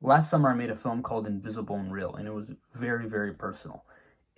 Last summer I made a film called Invisible and Real, and it was very, very personal.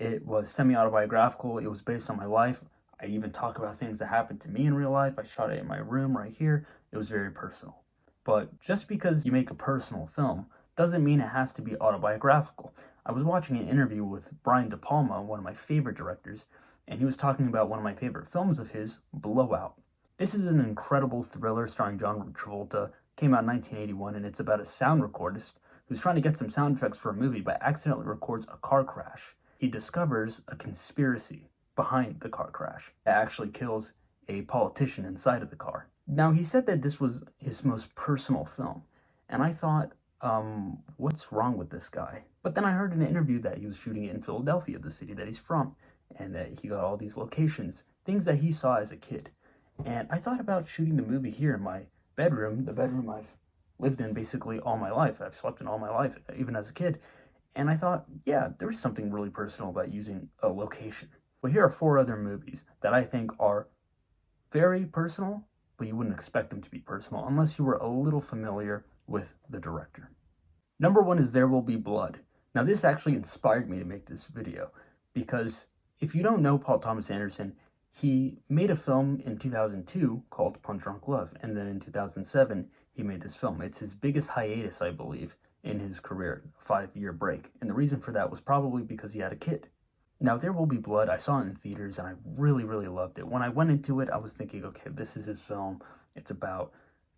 It was semi-autobiographical. It was based on my life. I even talk about things that happened to me in real life. I shot it in my room right here. It was very personal. But just because you make a personal film doesn't mean it has to be autobiographical. I was watching an interview with Brian De Palma, one of my favorite directors, and he was talking about one of my favorite films of his, Blowout. This is an incredible thriller starring John Travolta. Came out in 1981, and it's about a sound recordist who's trying to get some sound effects for a movie but accidentally records a car crash. He discovers a conspiracy behind the car crash that actually kills a politician inside of the car. Now, he said that this was his most personal film, and I thought, what's wrong with this guy? But then I heard in an interview that he was shooting it in Philadelphia, the city that he's from, and that he got all these locations, things that he saw as a kid. And I thought about shooting the movie here in my bedroom, the bedroom I've lived in basically all my life. I've slept in all my life, even as a kid. And I thought, yeah, there's something really personal about using a location. Well, here are 4 other movies that I think are very personal, but you wouldn't expect them to be personal unless you were a little familiar with the director. Number 1 is There Will Be Blood. Now, this actually inspired me to make this video because if you don't know Paul Thomas Anderson, he made a film in 2002 called Punch Drunk Love, and then in 2007 he made this film. It's his biggest hiatus, I believe, in his career, a 5-year break, and the reason for that was probably because he had a kid. Now, There Will Be Blood, I saw it in theaters, and I really, really loved it. When I went into it, I was thinking, okay, this is his film. It's about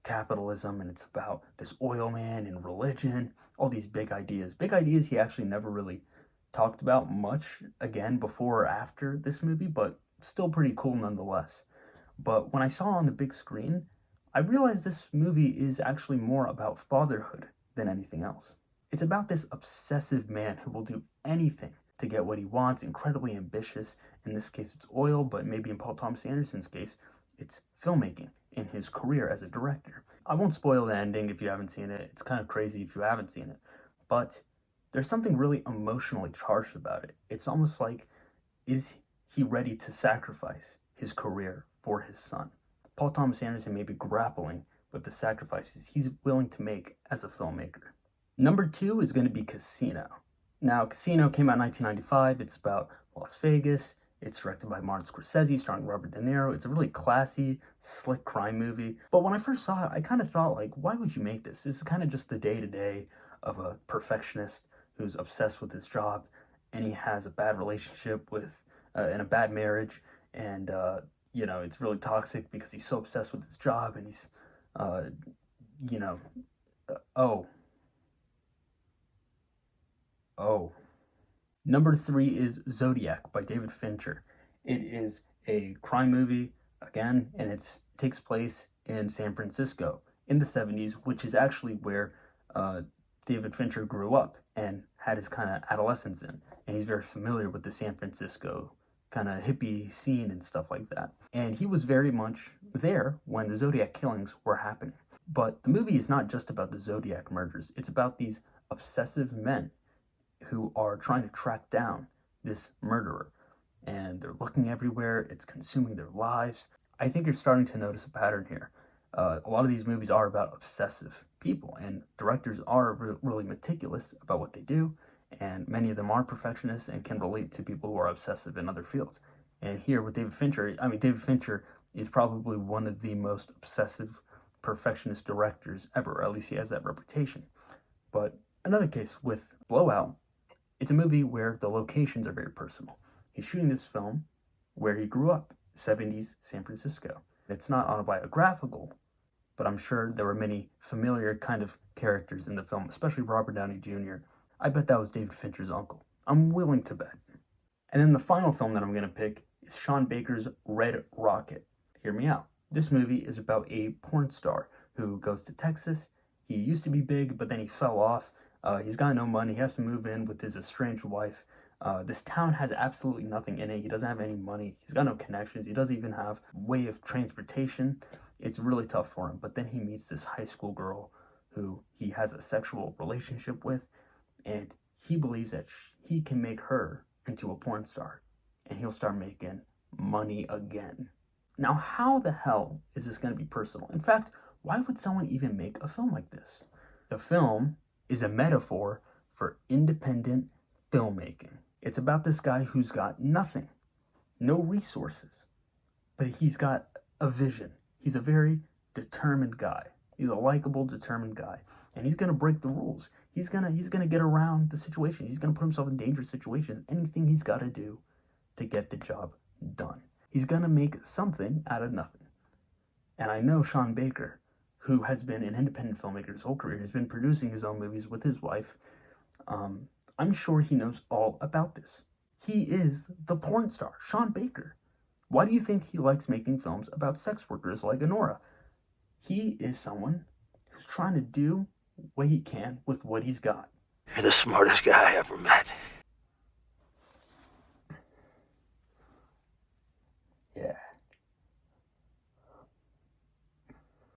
capitalism, and it's about this oil man and religion, all these big ideas. Big ideas he actually never really talked about much, again, before or after this movie, but still pretty cool nonetheless. But when I saw it on the big screen, I realized this movie is actually more about fatherhood than anything else. It's about this obsessive man who will do anything to get what he wants, incredibly ambitious. In this case, it's oil, but maybe in Paul Thomas Anderson's case, it's filmmaking in his career as a director. I won't spoil the ending if you haven't seen it. It's kind of crazy if you haven't seen it. But there's something really emotionally charged about it. It's almost like, is he ready to sacrifice his career for his son? Paul Thomas Anderson may be grappling with the sacrifices he's willing to make as a filmmaker. Number 2 is going to be Casino. Now, Casino came out in 1995. It's about Las Vegas. It's directed by Martin Scorsese, starring Robert De Niro. It's a really classy, slick crime movie. But when I first saw it, I kind of thought, like, why would you make this? This is kind of just the day-to-day of a perfectionist who's obsessed with his job, and he has a bad relationship with and a bad marriage, and it's really toxic because he's so obsessed with his job, and he's Number 3 is Zodiac by David Fincher. It is a crime movie again, and it takes place in San Francisco in the 70s, which is actually where David Fincher grew up and had his kind of adolescence in, and he's very familiar with the San Francisco kind of hippie scene and stuff like that. And he was very much there when the Zodiac killings were happening. But the movie is not just about the Zodiac murders. It's about these obsessive men who are trying to track down this murderer. And they're looking everywhere. It's consuming their lives. I think you're starting to notice a pattern here. A lot of these movies are about obsessive people, and directors are really meticulous about what they do, and many of them are perfectionists and can relate to people who are obsessive in other fields. And here with David Fincher, David Fincher is probably one of the most obsessive perfectionist directors ever, or at least he has that reputation. But another case with Blowout, it's a movie where the locations are very personal. He's shooting this film where he grew up, 70s San Francisco. It's not autobiographical, but I'm sure there were many familiar kind of characters in the film, especially Robert Downey Jr. I bet that was David Fincher's uncle. I'm willing to bet. And then the final film that I'm going to pick is Sean Baker's Red Rocket. Hear me out. This movie is about a porn star who goes to Texas. He used to be big, but then he fell off. He's got no money. He has to move in with his estranged wife. This town has absolutely nothing in it. He doesn't have any money. He's got no connections. He doesn't even have way of transportation. It's really tough for him. But then he meets this high school girl who he has a sexual relationship with, and he believes that he can make her into a porn star, and he'll start making money again. Now, how the hell is this going to be personal? In fact, why would someone even make a film like this? The film is a metaphor for independent filmmaking. It's about this guy who's got nothing, no resources, but he's got a vision. He's a very determined guy. He's a likable, determined guy. And he's gonna break the rules. He's gonna get around the situation. He's gonna put himself in dangerous situations. Anything he's gotta do to get the job done. He's gonna make something out of nothing. And I know Sean Baker, who has been an independent filmmaker his whole career, has been producing his own movies with his wife. I'm sure he knows all about this. He is the porn star, Sean Baker. Why do you think he likes making films about sex workers like Honora? He is someone who's trying to do what he can with what he's got. You're the smartest guy I ever met.